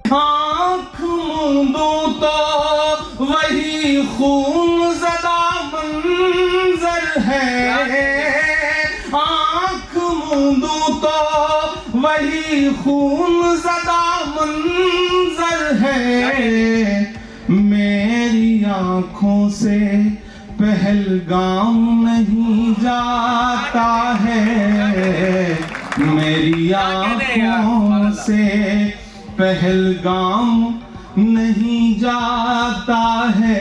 आँख मूंदूं तो वही खून ज़दा मंजर है, आँख मूंदूं तो वही खून ज़दा मंजर है। मेरी आँखों से पहलगाम नहीं जाता है, मेरी आँखों से पहलगाम नहीं जाता है।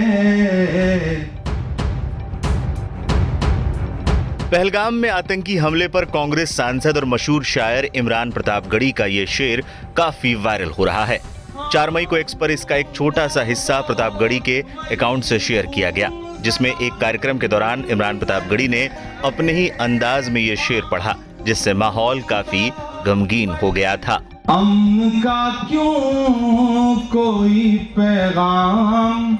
पहलगाम में आतंकी हमले पर कांग्रेस सांसद और मशहूर शायर इमरान प्रतापगढ़ी का ये शेर काफी वायरल हो रहा है। 4 मई को एक्स पर इसका एक छोटा सा हिस्सा प्रतापगढ़ी के अकाउंट से शेयर किया गया, जिसमें एक कार्यक्रम के दौरान इमरान प्रतापगढ़ी ने अपने ही अंदाज में ये शेर पढ़ा, जिससे माहौल काफी गमगीन हो गया था। अमन का क्यों कोई पैगाम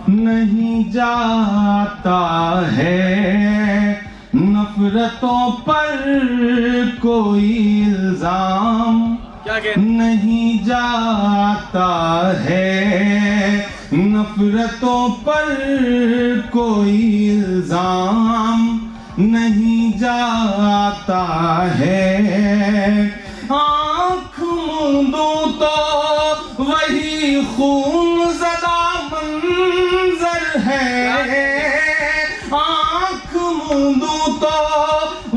नहीं जाता है, नफरतों पर कोई इल्जाम नहीं जाता है, नफरतों पर कोई इल्जाम नहीं जाता है। आँख मूंदूं तो वही खून ज़दा मंजर है, आँख मूंदूं तो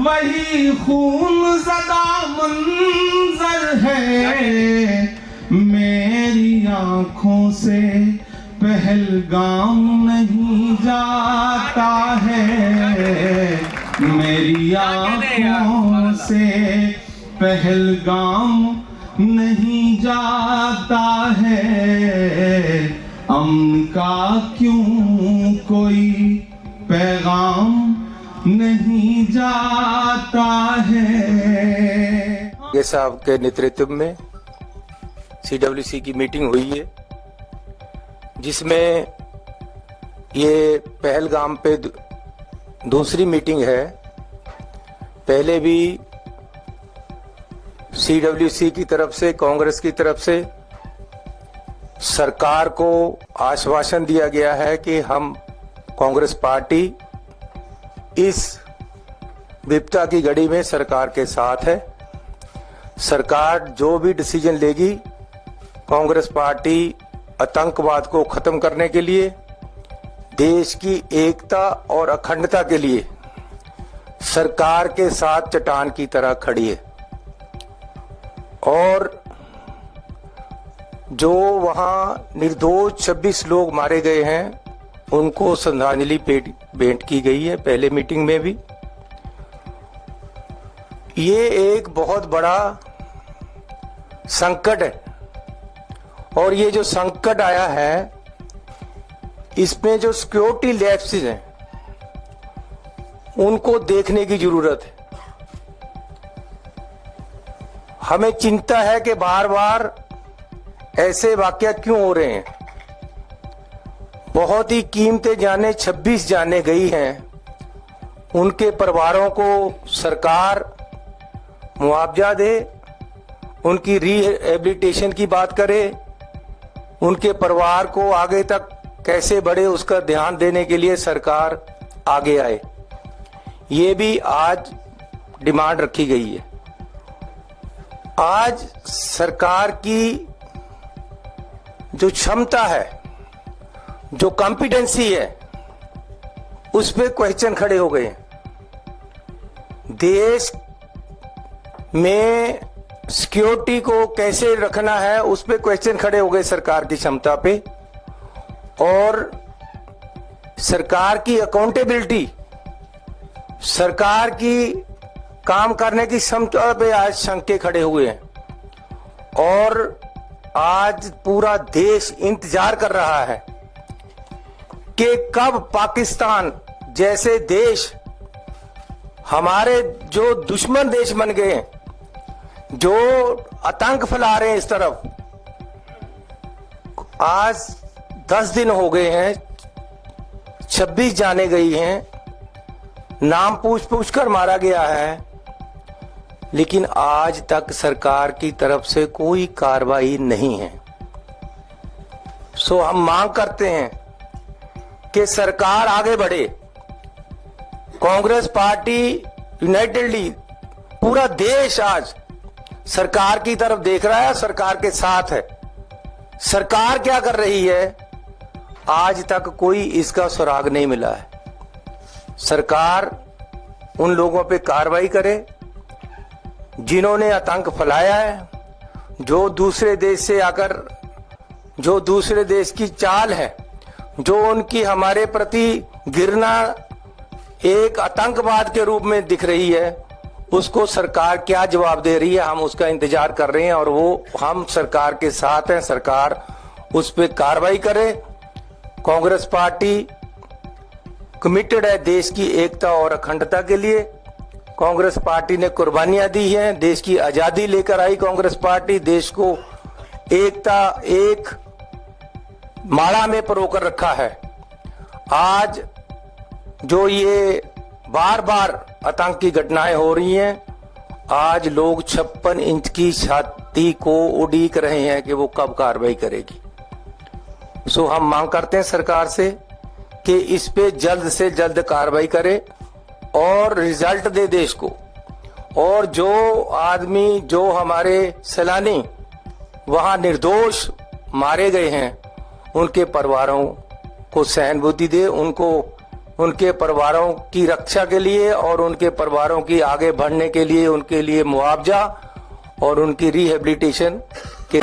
वही खून ज़दा मंजर है। मेरी आँखों से पहलगाम नहीं जाता है, मेरी आँखों से पहलगाम नहीं जाता है। अमन का क्यों कोई पैगाम नहीं जाता है। ये साहब के नेतृत्व में CWC की मीटिंग हुई है, जिसमें ये पहलगाम पे दूसरी मीटिंग है। पहले भी CWC की तरफ से, कांग्रेस की तरफ से सरकार को आश्वासन दिया गया है कि हम कांग्रेस पार्टी इस विपदा की घड़ी में सरकार के साथ है। सरकार जो भी डिसीजन लेगी, कांग्रेस पार्टी आतंकवाद को खत्म करने के लिए, देश की एकता और अखंडता के लिए सरकार के साथ चट्टान की तरह खड़ी है। और जो वहां निर्दोष 26 लोग मारे गए हैं, उनको श्रद्धांजलि भेंट की गई है। पहले मीटिंग में भी ये एक बहुत बड़ा संकट है, और ये जो संकट आया है, इसमें जो सिक्योरिटी लैप्सेस हैं उनको देखने की जरूरत है। हमें चिंता है कि बार बार ऐसे वाकया क्यों हो रहे हैं। बहुत ही कीमती जानें 26 जानें गई हैं, उनके परिवारों को सरकार मुआवजा दे, उनकी रिहेबिलिटेशन की बात करे, उनके परिवार को आगे तक कैसे बढ़े उसका ध्यान देने के लिए सरकार आगे आए। ये भी आज डिमांड रखी गई है। आज सरकार की जो क्षमता है, जो कॉम्पिटेंसी है, उस पे क्वेश्चन खड़े हो गए हैं। देश में सिक्योरिटी को कैसे रखना है, उस पे क्वेश्चन खड़े हो गए सरकार की क्षमता पे, और सरकार की अकाउंटेबिलिटी, सरकार की काम करने की क्षमता पे आज शंके खड़े हुए हैं। और आज पूरा देश इंतजार कर रहा है कि कब पाकिस्तान जैसे देश, हमारे जो दुश्मन देश बन गए हैं, जो आतंक फैला रहे हैं इस तरफ, आज 10 दिन हो गए हैं, 26 जाने गई हैं, नाम पूछ कर मारा गया है। लेकिन आज तक सरकार की तरफ से कोई कार्रवाई नहीं है। सो हम मांग करते हैं कि सरकार आगे बढ़े। कांग्रेस पार्टी यूनाइटेडली पूरा देश आज सरकार की तरफ देख रहा है, सरकार के साथ है। सरकार क्या कर रही है, आज तक कोई इसका सुराग नहीं मिला है। सरकार उन लोगों पे कार्रवाई करे जिन्होंने आतंक फैलाया है, जो दूसरे देश से आकर, जो दूसरे देश की चाल है, जो उनकी हमारे प्रति घृणा एक आतंकवाद के रूप में दिख रही है, उसको सरकार क्या जवाब दे रही है, हम उसका इंतजार कर रहे हैं। और वो हम सरकार के साथ हैं, सरकार उस पर कार्रवाई करे। कांग्रेस पार्टी कमिटेड है देश की एकता और अखंडता के लिए। कांग्रेस पार्टी ने कुर्बानियां दी हैं, देश की आजादी लेकर आई कांग्रेस पार्टी, देश को एकता एक माला में परोकर रखा है। आज जो ये बार बार आतंकी घटनाएं हो रही हैं, आज लोग 56 इंच की छाती को उड़ीक रहे हैं कि वो कब कार्रवाई करेगी। सो हम मांग करते हैं सरकार से कि इस पे जल्द से जल्द कार्रवाई करे और रिजल्ट दे देश को। और जो आदमी, जो हमारे सैलानी वहां निर्दोष मारे गए हैं, उनके परिवारों को सहानुभूति दे, उनको उनके परिवारों की रक्षा के लिए और उनके परिवारों की आगे बढ़ने के लिए उनके लिए मुआवजा और उनकी रिहेबिलिटेशन के